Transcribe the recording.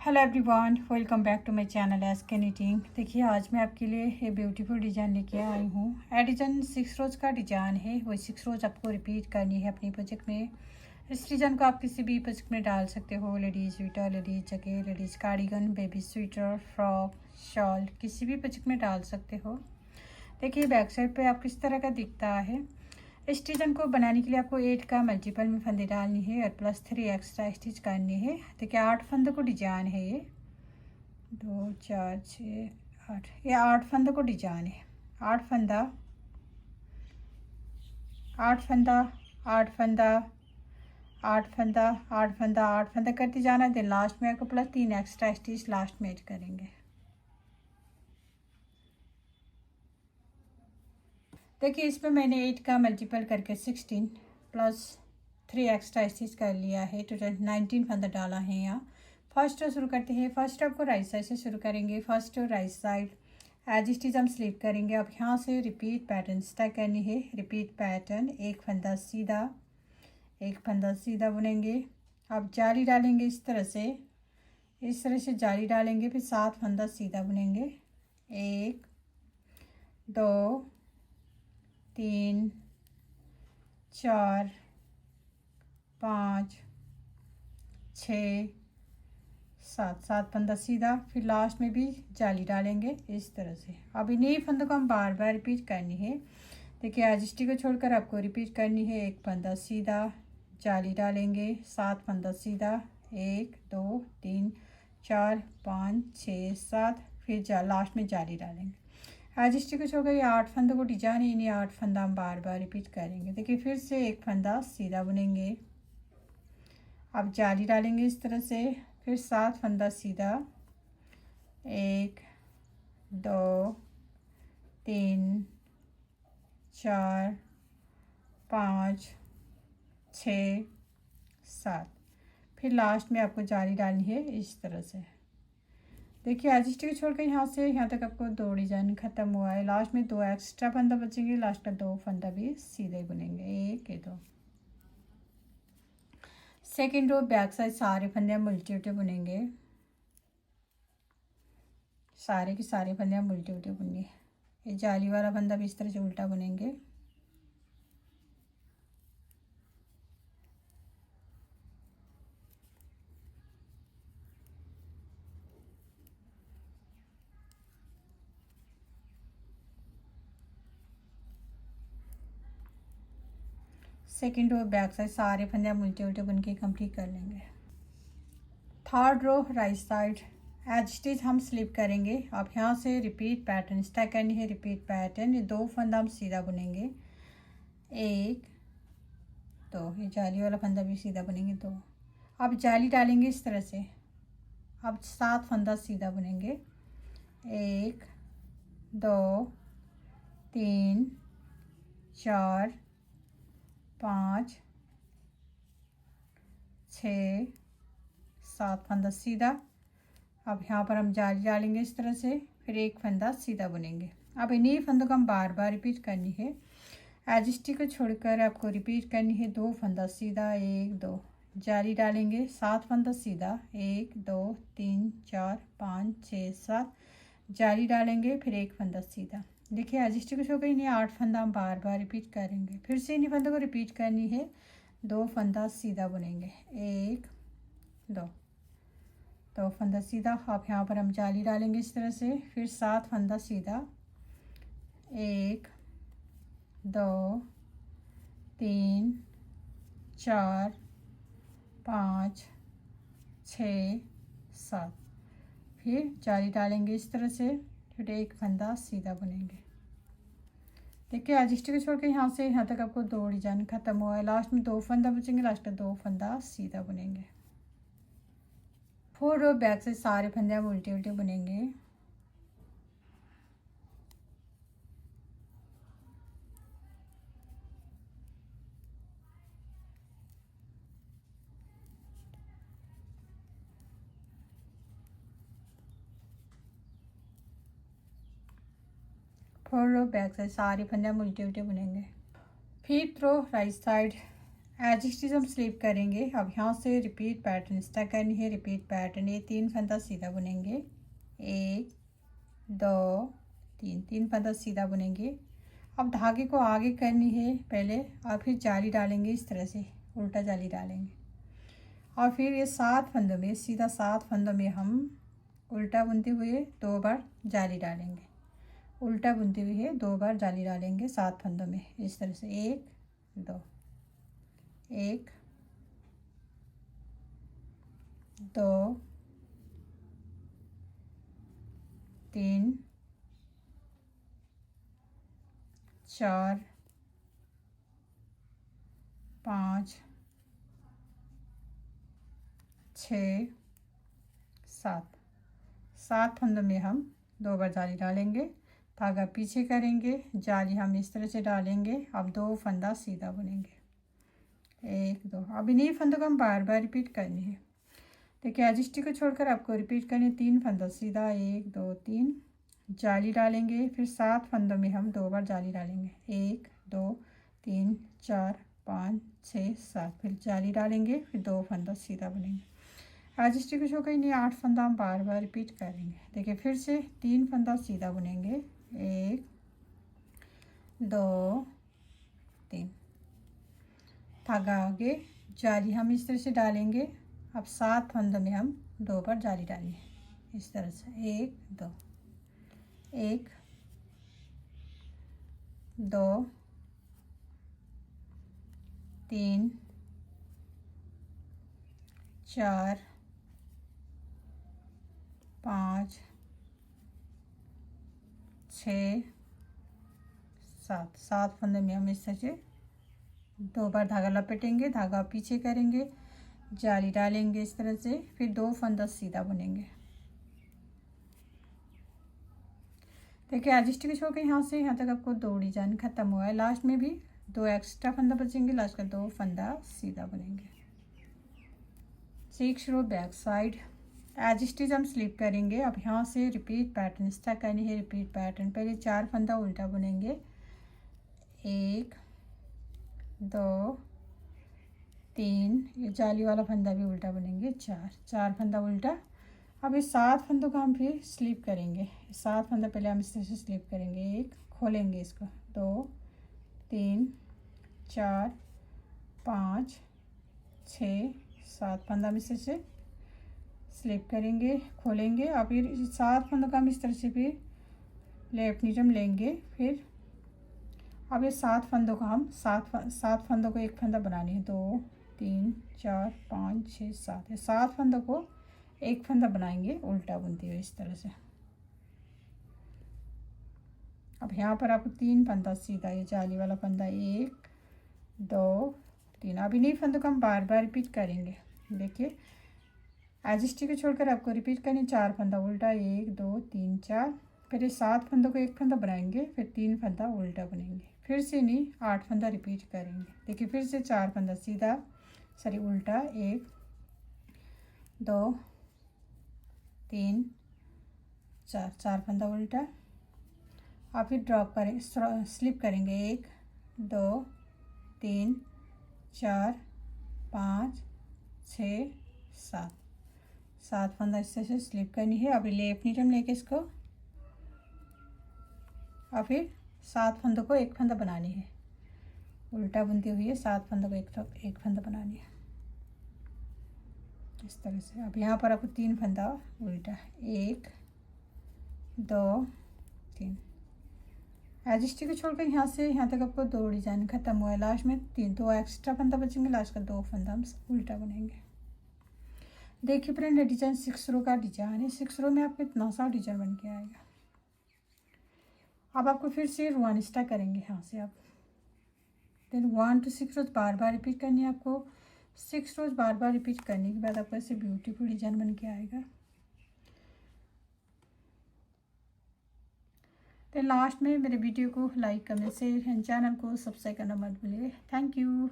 Hello everyone, welcome back to my channel S K knitting. देखिए आज मैं आपके लिए ये ब्यूटीफुल डिज़ाइन लेके आई हूँ। ये डिज़ाइन 6 रोज़ का डिज़ाइन है। वो 6 रोज़ आपको रिपीट करनी है अपनी प्रोजेक्ट में। इस डिज़ाइन को आप किसी भी प्रोजेक्ट में डाल सकते हो। Ladies sweater, ladies jacket, ladies cardigan, baby sweater, frock, shawl, किसी भी प्रोजेक्ट में डाल सकते हो। देखिए बैक साइड पे आप किस तरह का दिखता है। इस डिज़ाइन को बनाने के लिए आपको 8 का मल्टीपल में फंदे डालनी है और प्लस 3 एक्स्ट्रा स्टिच करनी है। देखिए 8 फंदों को डिजाइन है ये 2 4 6 8, ये 8 फंदों को डिजाइन है। 8 फंदा 8 फंदा 8 फंदा 8 फंदा 8 फंदा 8 फंदा करते जाना। देन लास्ट में आपको प्लस 3 एक्स्ट्रा स्टिच लास्ट में ऐड करेंगे। देखिए इसमें मैंने 8 का मल्टीपल करके 16 प्लस 3 एक्स्ट्रा स्टिच कर लिया है। टोटल 19 फंदा डाला है यहाँ। फर्स्ट रो शुरू करते हैं। फर्स्ट आपको राइट साइड से शुरू करेंगे। First right side edge stitch हम स्लिप करेंगे। अब यहाँ से रिपीट पैटर्न स्टार्ट करनी है। रिपीट पैटर्न, एक फंदा सीधा, एक फंदा सीधा बुनेंगे। अब जाली डालेंगे इस तरह से जाली डालेंगे। फिर 7 फंदा सीधा बुनेंगे। 1 2 3 4 5 6 7 फंदा सीधा। फिर लास्ट में भी जाली डालेंगे इस तरह से। अब इन्हीं फंदों को हम बार बार रिपीट करनी है। देखिए आज स्टिच को छोड़कर आपको रिपीट करनी है। एक फंदा सीधा, जाली डालेंगे, 7 फंदा सीधा, 1 2 3 4 5 6 7, फिर लास्ट में जाली डालेंगे। आज स्टिच को छोड़कर ये 8 फंदों को डिजाइन है। इन्हीं 8 फंदा हम बार बार रिपीट करेंगे। देखिए फिर से एक फंदा सीधा बुनेंगे। अब जाली डालेंगे इस तरह से। फिर 7 फंदा सीधा, 1 2 3 4 5 6 7, फिर लास्ट में आपको जाली डालनी है इस तरह से। देखिए आज स्टिच छोड़कर यहाँ से यहाँ तक आपको 2 डिजाइन खत्म हुआ है। लास्ट में 2 एक्स्ट्रा फंदा बचेंगे। लास्ट में 2 फंदा भी सीधे बुनेंगे। 1 2। सेकेंड रो बैक साइड सारे फंदे हम उल्टे उल्टे बुनेंगे। सारे के सारे फंदे हम उल्टे उल्टे बुनेंगे। ये जाली वाला फंदा भी इस तरह से उल्टा बुनेंगे। सेकेंड रो बैक साइड सारे फंदे हम उल्टे उल्टे बुन के कंप्लीट कर लेंगे। Third row right side edge stitch हम स्लिप करेंगे। अब यहाँ से रिपीट पैटर्न स्टार्ट करनी है। रिपीट पैटर्न, ये 2 फंदा हम सीधा बुनेंगे। 1 2, ये जाली वाला फंदा भी सीधा बुनेंगे 2। अब जाली डालेंगे इस तरह से। अब 7 फंदा सीधा बुनेंगे। 1 2 3 4 5 6 7 फंदा सीधा। अब यहाँ पर हम जाली डालेंगे इस तरह से। फिर एक फंदा सीधा बुनेंगे। अब इन्हीं फंदों को हम बार बार रिपीट करनी है। एज स्टिच को छोड़कर आपको रिपीट करनी है। 2 फंदा सीधा, 1 2, जाली डालेंगे, 7 फंदा सीधा, 1 2 3 4 5 6 7, जाली डालेंगे, फिर एक फंदा सीधा। देखिए एज स्टिच को छोड़कर इन्हें 8 फंदा हम बार बार रिपीट करेंगे। फिर से इन्हीं फंदों को रिपीट करनी है। 2 फंदा सीधा बुनेंगे। 1 2, 2 फंदा सीधा। अब यहाँ पर हम जाली डालेंगे इस तरह से। फिर 7 फंदा सीधा, 1 2 3 4 5 6 7, फिर जाली डालेंगे इस तरह से। फिर एक फंदा सीधा बुनेंगे। देखिए आज स्टिच को छोड़ के यहाँ से यहाँ तक आपको 2 डिजाइन खत्म हुआ है। लास्ट में 2 फंदा बचेंगे। लास्ट में 2 फंदा सीधा बुनेंगे। 4 रो बैक से सारे फंदे हम उल्टे उल्टे बुनेंगे। फोर रो बैक साइड सारे फंदे हम उल्टे उल्टे बुनेंगे। Fifth row right side as it is हम स्लिप करेंगे। अब यहाँ से रिपीट पैटर्न स्टार्ट करनी है। रिपीट पैटर्न, ये 3 फंदा सीधा बुनेंगे, 1 2 3, 3 फंदा सीधा बुनेंगे। अब धागे को आगे करनी है पहले, और फिर जाली डालेंगे इस तरह से, उल्टा जाली डालेंगे। और फिर ये 7 फंदों में, सीधा 7 फंदों में हम उल्टा बुनते हुए 2 बार जाली डालेंगे। उल्टा बुनते हुए 2 बार जाली डालेंगे 7 फंदों में, इस तरह से 1 2 1 2 3 4 5 6 7, 7 फंदों में हम 2 बार जाली डालेंगे। धागा पीछे करेंगे, जाली हम इस तरह से डालेंगे। अब 2 फंदा सीधा बुनेंगे, 1 2। अब इन्हीं फंदों को हम बार बार रिपीट करनी है। देखिए एजिस्टी को छोड़कर आपको रिपीट करनी, 3 फंदा सीधा, 1 2 3, जाली डालेंगे। फिर 7 फंदों में हम 2 बार जाली डालेंगे, 1 2 3 4 5 6 7, फिर जाली डालेंगे, फिर 2 फंदा सीधा बुनेंगे। एजिस्टी को छोड़कर इन्हीं 8 फंदा हम बार बार रिपीट करेंगे। देखिए फिर से 3 फंदा सीधा बुनेंगे, 1 2 3, धागा आगे, जाली हम इस तरह से डालेंगे। अब 7 फंदों में हम 2 बार जाली डालेंगे, इस तरह से 1 2 1 2 3 4 5 6 7, 7 फंदे में हम इस तरह से 2 बार धागा लपेटेंगे, धागा पीछे करेंगे, जाली डालेंगे इस तरह से, फिर 2 फंदा सीधा बुनेंगे। देखिए एजिस्टी को छोड़कर यहाँ से यहाँ तक आपको 2 डिजाइन खत्म हुआ है। लास्ट में भी 2 एक्स्ट्रा फंदा बचेंगे, लास्ट का 2 फंदा सीधा बुनेंगे। 6 रो बैक साइड, एज स्टिच हम स्लिप करेंगे। अब यहाँ से रिपीट पैटर्न स्टार्ट करनी है। रिपीट पैटर्न, पहले 4 फंदा उल्टा बुनेंगे, 1 2 3, ये जाली वाला फंदा भी उल्टा बुनेंगे, 4 फंदा उल्टा। अब इस 7 फंदों का हम फिर स्लिप करेंगे। 7 फंदा पहले हम इस तरह से स्लिप करेंगे, 1 खोलेंगे इसको, 2 3 4 5 6 7 फंदा हम इस तरह से स्लिप करेंगे, खोलेंगे। अब फिर 7 फंदों का हम इस तरह से फिर लेफ्ट नीडल लेंगे। फिर अब ये 7 फंदों का हम 7 फंदों को एक फंदा बनानी है, 2 3 4 5 6 7, ये 7 फंदों को एक फंदा बनाएंगे उल्टा बुनते हुए इस तरह से। अब यहाँ पर आपको 3 फंदा सीधा, ये जाली वाला फंदा, 1 2 3। अब इन्हीं फंदों को हम बार बार रिपीट करेंगे। देखिए एजिस्टी को छोड़कर आपको रिपीट करनी, 4 फंदा उल्टा, 1 2 3 4, फिर ये 7 फंदों को एक फंदा बनाएंगे, फिर 3 फंदा उल्टा बनेंगे, फिर से नहीं 8 फंदा रिपीट करेंगे। देखिए फिर से 4 फंदा सीधा, सॉरी उल्टा, 1 2 3 4, 4 फंदा उल्टा। आप फिर ड्रॉप करें, स्लिप करेंगे, 1 2 3 4 5 6 7, 7 फंदा इस तरह से स्लिप करनी है। अभी लेफ्ट नीडल लेके इसको, और फिर 7 फंदों को एक फंदा बनानी है, उल्टा बुनते हुए 7 फंदों को एक फंदा बनानी है इस तरह से। अब यहाँ पर आपको 3 फंदा उल्टा, 1 2 3। एजिस्टी को छोड़कर यहाँ से यहाँ तक आपको 2 डिजाइन खत्म हुआ है। लास्ट में 2 एक्स्ट्रा फंदा बचेंगे, लास्ट का 2 फंदा हम उल्टा बनेंगे। देखिए फ्रेंड, डिजाइन 6 रो का डिजाइन है। 6 रो में आपको इतना सा डिजाइन बन के आएगा। अब आपको फिर से 1 स्टार्ट करेंगे यहाँ से। आप देन 1 to 6 रोज बार बार रिपीट करनी है आपको। 6 रोज बार बार रिपीट करने के बाद आपको ऐसे ब्यूटीफुल डिजाइन बन के आएगा। तो लास्ट में मेरे वीडियो को like, comment, share and channel को सब्सक्राइब करना मत भूलिए। Thank you.